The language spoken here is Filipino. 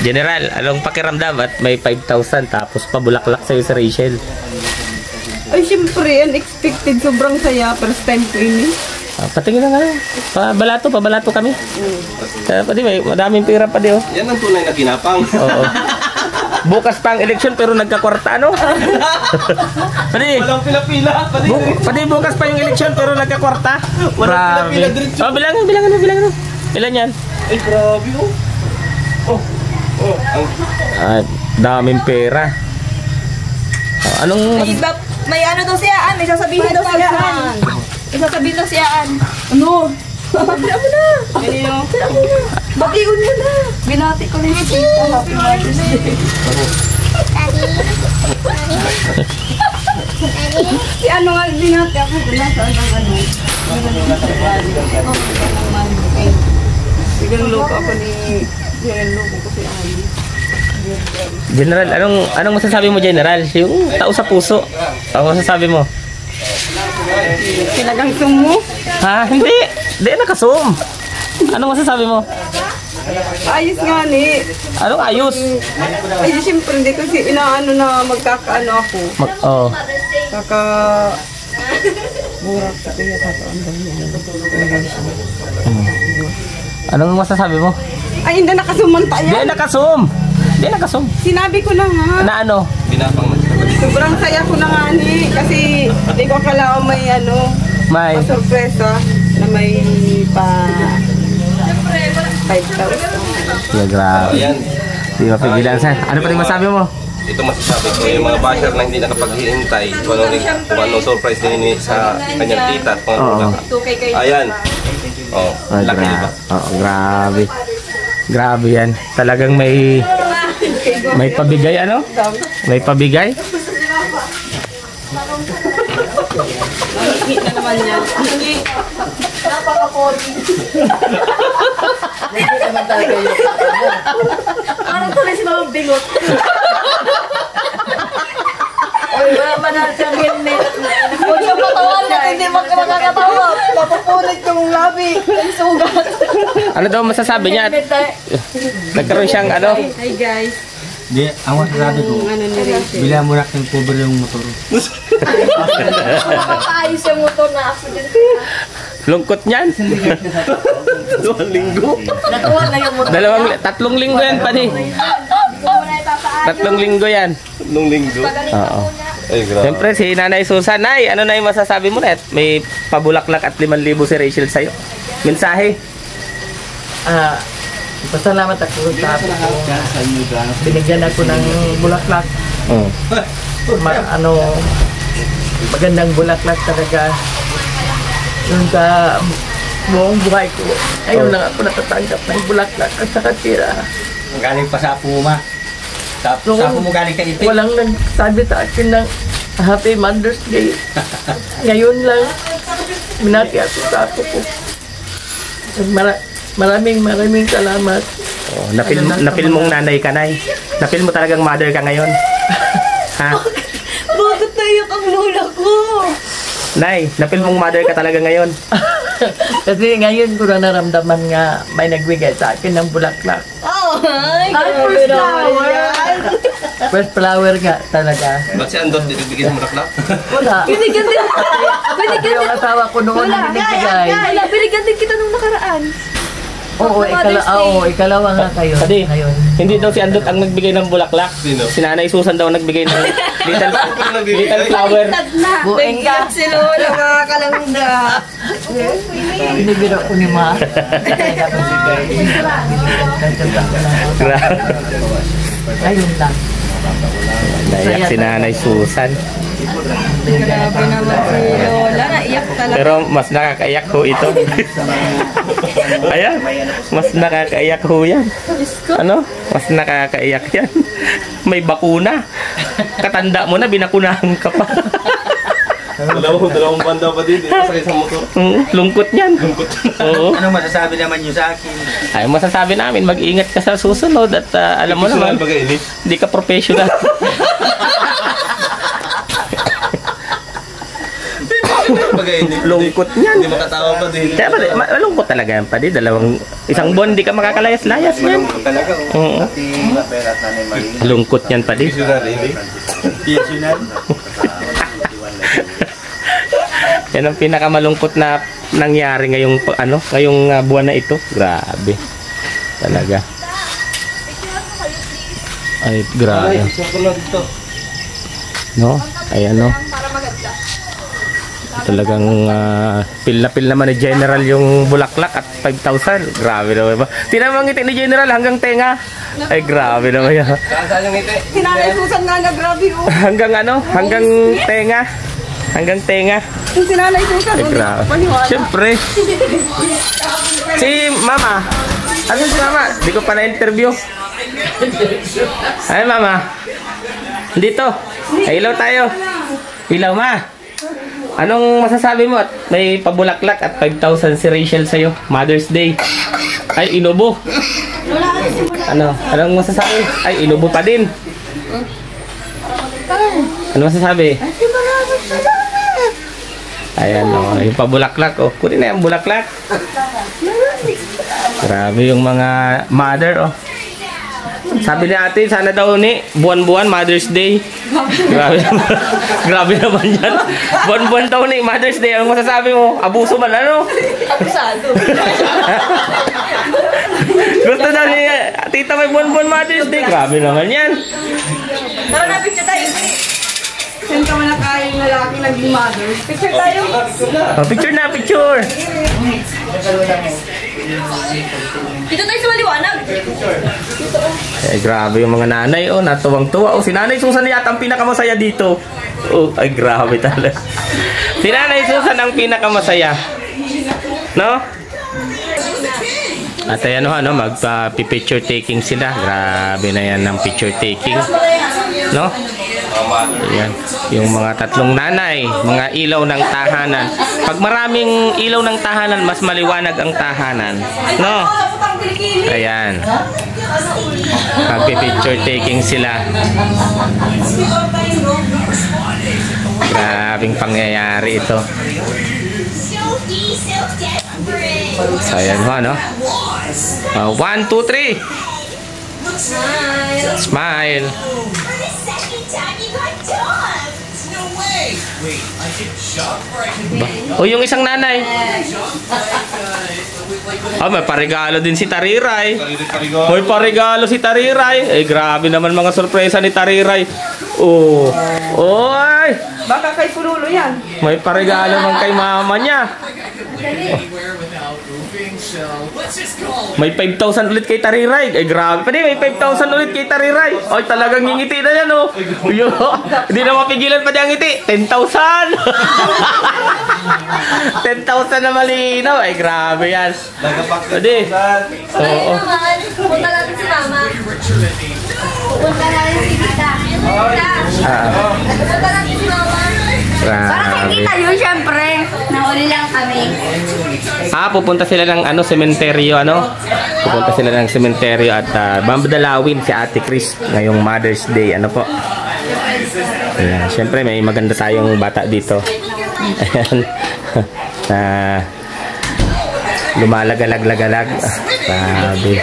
General, anong pakiramdam at may 5,000 tapos pabulaklak sa'yo si Rachel? Ay, syempre, unexpected. Sobrang saya. First time ko ini. Patingin na nga. Pabalato kami. Pati may madaming pira pa di oh. Yan ang tunay na ginapang. Oo. Bukas pa ang eleksyon pero nagkakwarta ano? Pati, Walang pila-pila. pati bukas pa yung eleksyon pero nagkakwarta. Walang pila-pila diretso. Oh, bilangan. Ilan yan? Ay, grabe oh. Daming pera. Anong... May ano daw siyaan, may sasabihin daw siyaan. May sasabihin daw siyaan. Ano? Bila mo na. Kanino? Bila mo na. Batiin mo na. Binati ko na yung tita. Happy Mother's Day. Si ano nga, binati ako. Binasaan ng ano. Biglang loko ako ni... Biglang loko ko si Ali. General, anong masasabi mo, General? Yung tao sa puso. Ano masasabi mo? Talagang sumo. Ha? Hindi nakasum. Anong masasabi mo? Ayos nga ni. Anong ayos? Ay, siyempre, hindi kasi inaano na magkakaano ako. Kaka... Burak sa kaya tataan daw niya. Anong masasabi mo? Ay, hindi nakasumanta yan. Hindi nakasum. Sinabi ko na nga. Na ano? Ginapang na. Sobrang saya ko na nga ni. Kasi hindi ko akala may ano, May. sorpresa na may pa 5,000. Yeah, grabe. Ayan. Di mapigilan sa. Ano pa rin masabi mo? Ito masasabi ko, yung mga basher na hindi nakapaghihintay kung anong surprise din sa kanyang tita at mga bulaklak. Ayan. Oh, laki diba? Grabe. Grabe yan. Talagang may pabigay ano? May pabigay? Hingit na naman yan. Hingit. Napaka-podi. Parang tuloy si Mama Bingot. Oy, manal siyang helmet. Huwag siyang patawan na, hindi makakatawa. Mapupunit kong labi. Ang sugat. Ano daw masasabi niya? Nagkaroon siyang ano? Hi guys. Di, ang masasabi ko, Ano ni Rachel? bila mo na ng cover yung motor. Papaayos yung motor na accident. Lungkot niyan. 2 linggo. Natuwa na yung motor. 3 linggo yan pa ni. 3 linggo yan. 3 linggo. Oo. Ay, grabe. Siyempre si Nanay Susan, Nay, ano na yung masasabi mo net? May pabulaklak at 5,000 si Rachel sa'yo. Mensahe? Pasalamat ako sa apo ko. Binigyan ako ng bulaklak. Magandang bulaklak talaga. Yung sa buong buhay ko. Ayun lang ako natatanggap ng bulaklak at saka tira. Galing pa sa Puma. Sa Puma galing ka ipin. Walang nagsabi sa akin ng Happy Mother's Day. Ngayon lang, minati ako sa apo ko. Maraming salamat. Oh, napil mong nanay ka, Nay. Napil mo talagang mother ka ngayon. Ha? Bakit naiyak ang lola ko? Nay, napil mong mother ka talaga ngayon. Kasi ngayon ko na naramdaman nga may nagbigay sa akin ng bulaklak. Oh, ay, First flower. First flower nga talaga. Ba't si Andot dito bigyan ng bulaklak? Wala. binigyan din. Yung asawa ko noon ang binibigay. Wala, binigyan din kita nung nakaraan. Oo, ikalawa nga kayo. Kasi, Ngayon. hindi daw si Andot ang nagbigay ng bulaklak. Sino? Si Nanay Susan daw nagbigay ng little flower. Bueng ka. Si Lola, makakalangga. Binibiro ko ni Ma. Ayun lang. Naiyak si Nanay Susan. Grabe naman si Lola. Naiyak talaga. Pero mas nakakaiyak ho ito. Ayan, mas nakakaiyak ho yan. Ano? Mas nakakaiyak yan. May bakuna. Katanda mo na, binakunahan ka pa. Dalawang banda pa din. Sa isang motor. Lungkot yan. Oo. Anong masasabi naman nyo sa akin? Ay, masasabi namin, mag-ingat ka sa susunod at alam mo naman, hindi ka professional. talaga. Lungkot niyan. Hindi makatawa pa din. Kaya pa, malungkot talaga yan pa di. Isang buwan di ka makakalayas-layas yan. Talaga. Lungkot yan pa di. Yan ang pinakamalungkot na nangyari ngayong buwan na ito. Grabe. Talaga. Ay, grabe. No? Ayan, no? Talagang pil naman ni General yung bulaklak at 5,000. Grabe naman ba? Tinamang ngiti ni General hanggang tenga. Ay, grabe naman yan. Saan yung ngiti? Sinanay Susan nga na grabe oh. Hanggang hanggang tenga. Hanggang tenga. Yung sinanay Susan, Ay, grabe. Siyempre. Si Mama. Ano si Mama? Di ko pa na-interview. Ay, Mama. Dito. Ay, ilaw tayo. Ilaw, Ma. Anong masasabi mo? At may pabulaklak at 5,000 si Rachel sa'yo. Mother's Day. Ay, inubo. Anong masasabi? Ay, inubo pa din. Ano masasabi? Ayan, yung pabulaklak. Kunin na yung bulaklak. Grabe yung mga mother, Sabi ni ate, sana daw buwan-buwan Mother's Day. Grabe naman. Grabe naman yan. Buwan-buwan daw Mother's Day. Anong masasabi mo? Abuso man, ano? Abusado. Gusto daw ni tita may buwan-buwan Mother's Day. Grabe naman yan. Tara na, picture tayo. Saan ka man nakayang lalaki naging mother? Picture tayo. Picture na, picture. Dito tayo sa maliwanag. Ay, grabe yung mga nanay, natuwang-tuwa. Si Nanay Susan yata ang pinakamasaya dito. Ay, grabe talaga. Si Nanay Susan ang pinakamasaya. No? At ayan magpa-picture taking sila. Grabe na yan ng picture taking. No? Ayan. Yung mga tatlong nanay, mga ilaw ng tahanan. Pag maraming ilaw ng tahanan, mas maliwanag ang tahanan. No? Ayan. Magpi-picture taking sila. Grabing pangyayari ito. So, ayan ho, 1, 2, 3. Smile. Yung isang nanay. May paregalo din si Tariray. May paregalo si Tariray. Grabe naman mga sorpresa ni Tariray. Oy! Baka kay Pululo yan. May paregalo man kay mama niya. May 5,000 ulit kay Tariray. Grabe pa din, may 5,000 ulit kay Tariray. Ay, talagang ngingiti na yan, Hindi na mapigilan pa din ang ngiti. 10,000! 10,000 na malinaw. Ay, grabe yan. Pwede. Oo. Pupunta natin si Mama. Pupunta natin si Tita. Pupunta natin si Mama. Para kay Tita yun, syempre. Nauli lang kami. Pupunta sila ng sementeryo, Pupunta sila ng sementeryo at babadalawin si Ate Chris ngayong Mother's Day, po. Ayan, syempre may maganda tayong bata dito. Ayan. Lumalagalag-lagalag. Grabe.